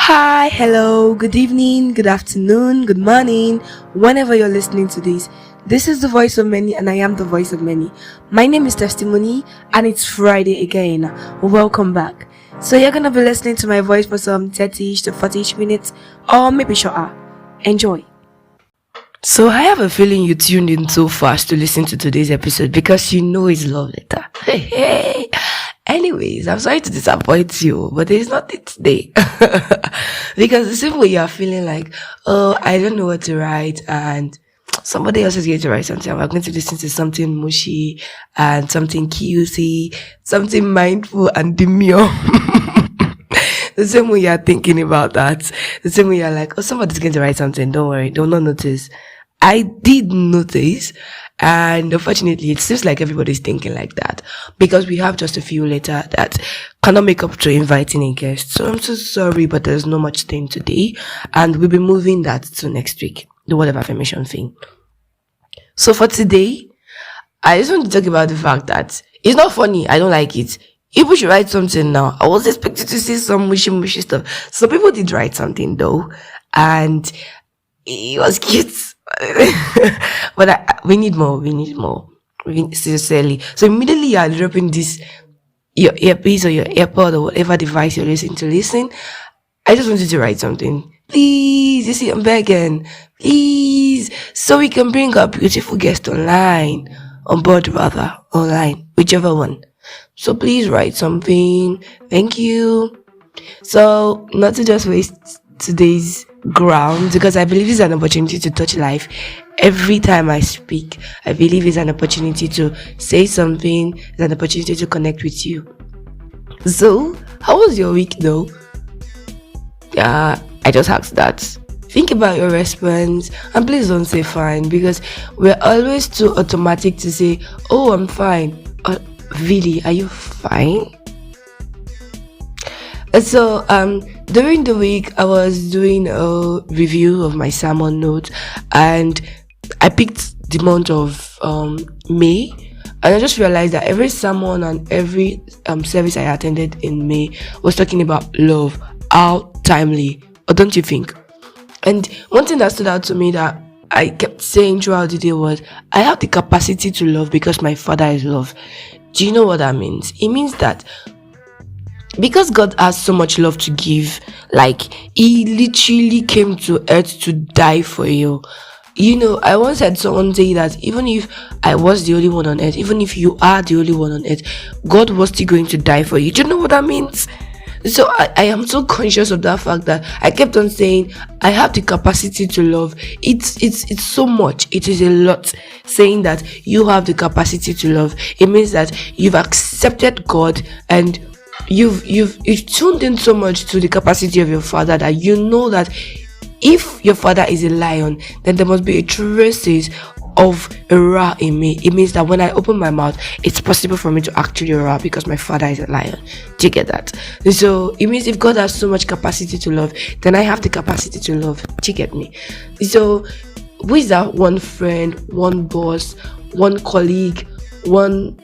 Hi, hello, good evening, good afternoon, good morning, whenever you're listening to this. This is the voice of many, and I am the voice of many. My name is Testimony, and it's Friday again. Welcome back. So, you're gonna be listening to my voice for some 30 to 40 minutes, or maybe shorter. Enjoy. So, I have a feeling you tuned in so fast to listen to today's episode because you know it's love letter. Hey. Anyways, I'm sorry to disappoint you, but it's not it today. Because the same way you are feeling like, oh, I don't know what to write, and somebody else is going to write something. We're going to listen to something mushy and something cutesy, something mindful and demure. The same way you're thinking about that, the same way you're like, oh, somebody's going to write something. Don't worry, don't not notice. I did notice, and unfortunately, it seems like everybody's thinking like that because we have just a few later that cannot make up to inviting a guest. So I'm so sorry, but there's no much thing today, and we'll be moving that to next week, the word of affirmation thing. So for today, I just want to talk about the fact that it's not funny. I don't like it. People should write something now. I was expecting to see some mushy stuff. Some people did write something though, and it was cute. But we need more. Sincerely. So immediately you are dropping this, your earpiece or your AirPod or whatever device you're listening to listen. I just wanted to write something. Please, you see, I'm begging. Please, so we can bring our beautiful guest on board rather, online, whichever one. So please write something. Thank you. So not to just waste today's ground, because I believe it's an opportunity to touch life. Every time I speak, I believe it's an opportunity to say something, it's an opportunity to connect with you. So, how was your week though? Yeah, I just asked that. Think about your response and please don't say fine, because we're always too automatic to say, oh, I'm fine. Really, are you fine? So, during the week, I was doing a review of my sermon notes, and I picked the month of May, and I just realized that every sermon and every service I attended in May was talking about love. How timely, or don't you think? And one thing that stood out to me that I kept saying throughout the day was, I have the capacity to love because my Father is love. Do you know what that means? It means that because God has so much love to give, like he literally came to earth to die for you. You know, I once had someone say that even if I was the only one on earth, even if you are the only one on earth, God was still going to die for you. Do you know what that means? So I am so conscious of that fact that I kept on saying I have the capacity to love. It's so much. It is a lot saying that you have the capacity to love. It means that you've accepted God, and you've tuned in so much to the capacity of your Father that you know that if your Father is a lion, then there must be a traces of a roar in me. It means that when I open my mouth, it's possible for me to actually roar because my Father is a lion. Do you get that? So it means if God has so much capacity to love, then I have the capacity to love. Do you get me? So who is that one friend, one boss, one colleague, one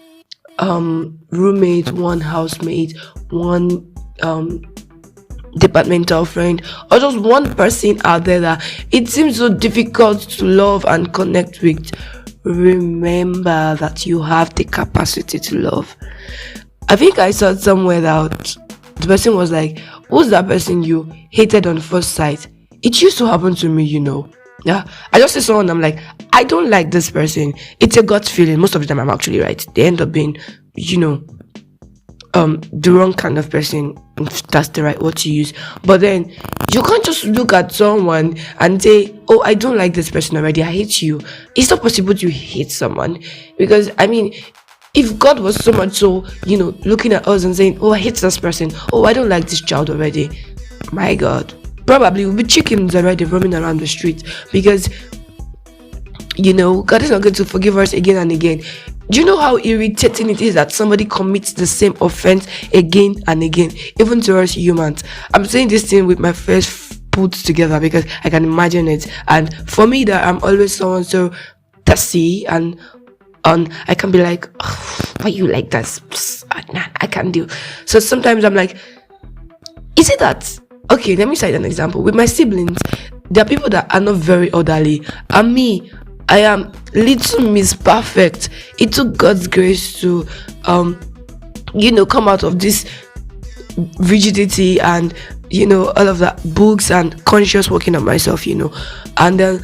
roommate, one housemate, one departmental friend, or just one person out there that it seems so difficult to love and connect with? Remember that you have the capacity to love. I think I saw somewhere that the person was like, who's that person you hated on first sight? It used to happen to me, you know. Yeah, I just see someone, I'm like, I don't like this person. It's a gut feeling. Most of the time I'm actually right. They end up being, you know, the wrong kind of person, if that's the right word to use. But then you can't just look at someone and say, oh, I don't like this person already, I hate you. It's not possible to hate someone, because I mean, if God was so much so, you know, looking at us and saying, oh, I hate this person, oh, I don't like this child already, my God, probably we'll be chickens already roaming around the street, because you know, God is not going to forgive us again and again. Do you know how irritating it is that somebody commits the same offense again and again, even to us humans? I'm saying this thing with my face put together because I can imagine it. And for me, that I'm always someone so thirsty and I can be like, oh, why you like that? I can't do. So sometimes I'm like, is it that Okay, let me cite an example. With my siblings, there are people that are not very orderly. And me, I am little Miss Perfect. It took God's grace to come out of this rigidity and all of that books and conscious working on myself, and then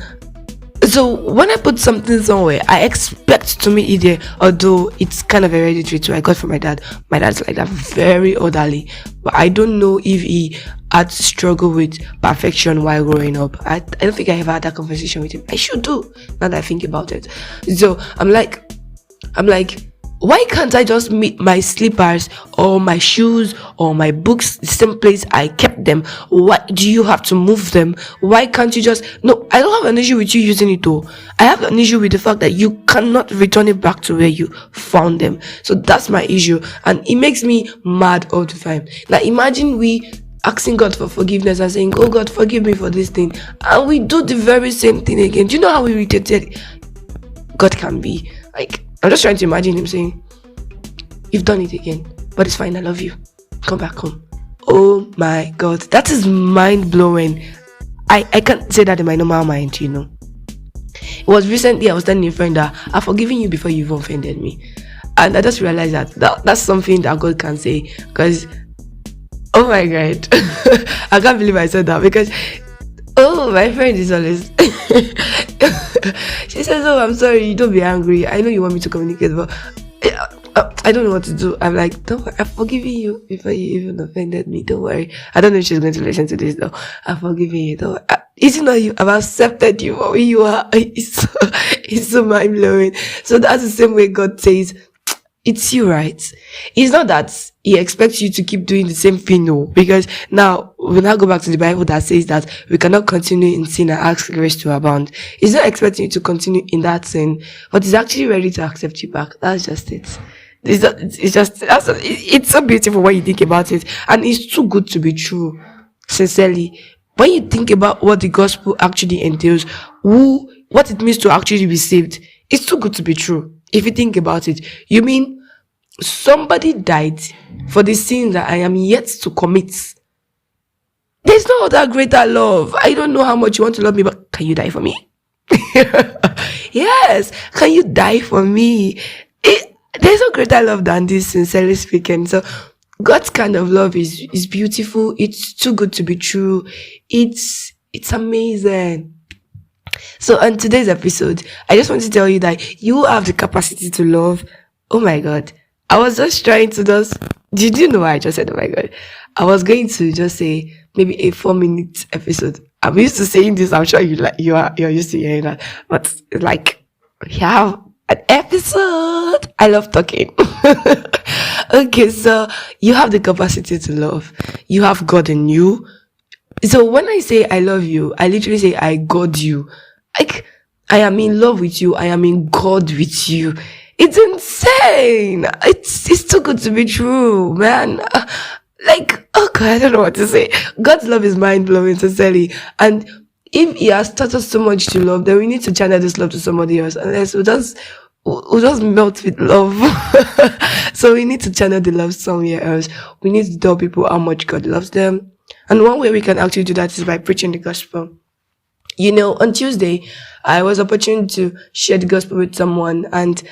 so when I put something somewhere, I expect to meet it there, although it's kind of hereditary too. I got from my dad. My dad's like that, very orderly, but I don't know if he had struggled with perfection while growing up. I don't think I ever had that conversation with him. I should do, now that I think about it. So I'm like, why can't I just meet my slippers or my shoes or my books the same place I kept them? Why do you have to move them? Why can't you just... No, I don't have an issue with you using it though. I have an issue with the fact that you cannot return it back to where you found them. So that's my issue, and it makes me mad all the time. Like, imagine we asking God for forgiveness and saying, oh God, forgive me for this thing, and we do the very same thing again. Do you know how irritated God can be? Like, I'm just trying to imagine him saying, you've done it again, but it's fine, I love you, come back home. Oh my God, that is mind-blowing. I can't say that in my normal mind, It was recently I was telling a friend that I've forgiven you before you even offended me. And I just realized that's something that God can say, because, oh my God, I can't believe I said that, because my friend is always she says, oh, I'm sorry, don't be angry, I know you want me to communicate, but I don't know what to do. I'm like, don't worry, I've forgiven you before you even offended me, don't worry. I don't know if she's going to listen to this though. I've forgiven you, don't worry. It's not you, I've accepted you for who you are. It's so mind-blowing. So that's the same way God says, it's you, right? It's not that he expects you to keep doing the same thing, no. Because now, we'll now go back to the Bible that says that we cannot continue in sin and ask grace to abound. He's not expecting you to continue in that sin, but he's actually ready to accept you back. That's just it. It's so beautiful when you think about it. And it's too good to be true. Sincerely. When you think about what the gospel actually entails, what it means to actually be saved, it's too good to be true. If you think about it, you mean somebody died for the sin that I am yet to commit. There's no other greater love. I don't know how much you want to love me, but can you die for me? Yes, can you die for me? There's no greater love than this, sincerely speaking. So God's kind of love is beautiful. It's too good to be true. It's amazing. So on today's episode, I just want to tell you that you have the capacity to love. Oh my God. I was just trying to did you know why I just said, oh my God? I was going to just say maybe a 4-minute episode. I'm used to saying this. I'm sure you're used to hearing that. But like, we have an episode. I love talking. Okay, so you have the capacity to love. You have God in you. So when I say I love you, I literally say I God you. Like, I am in love with you. I am in God with you. It's insane. It's too good to be true, man. Like, oh God, I don't know what to say. God's love is mind-blowing, sincerely. And if he has taught us so much to love, then we need to channel this love to somebody else. Unless we'll just melt with love. So we need to channel the love somewhere else. We need to tell people how much God loves them. And one way we can actually do that is by preaching the gospel. On Tuesday, I was opportune to share the gospel with someone, and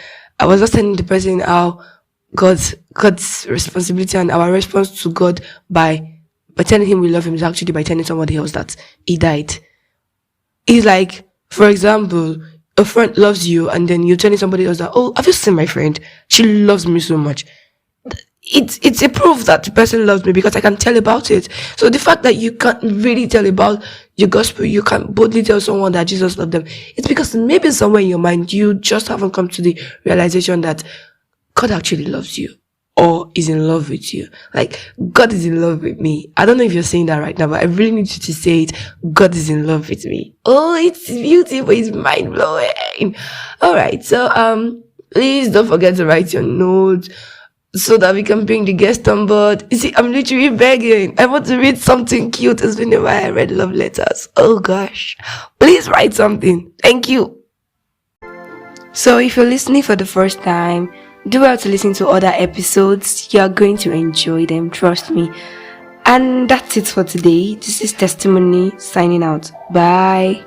I was just telling the person how God's responsibility and our response to God by telling him we love him is actually by telling somebody else that he died. It's like, for example, a friend loves you, and then you're telling somebody else that, oh, have you seen my friend? She loves me so much. It's a proof that the person loves me because I can tell about it. So the fact that you can't really tell about your gospel, you can't boldly tell someone that Jesus loved them, it's because maybe somewhere in your mind you just haven't come to the realization that God actually loves you or is in love with you. Like, God is in love with me. I don't know if you're saying that right now, but I really need you to say it. God is in love with me. Oh, it's beautiful. It's mind blowing. All right. So, please don't forget to write your notes so that we can bring the guest on board. You see, I'm literally begging. I want to read something cute. It's been a while I read love letters. Oh gosh. Please write something. Thank you. So if you're listening for the first time, do well to listen to other episodes. You're going to enjoy them. Trust me. And that's it for today. This is Testimony signing out. Bye.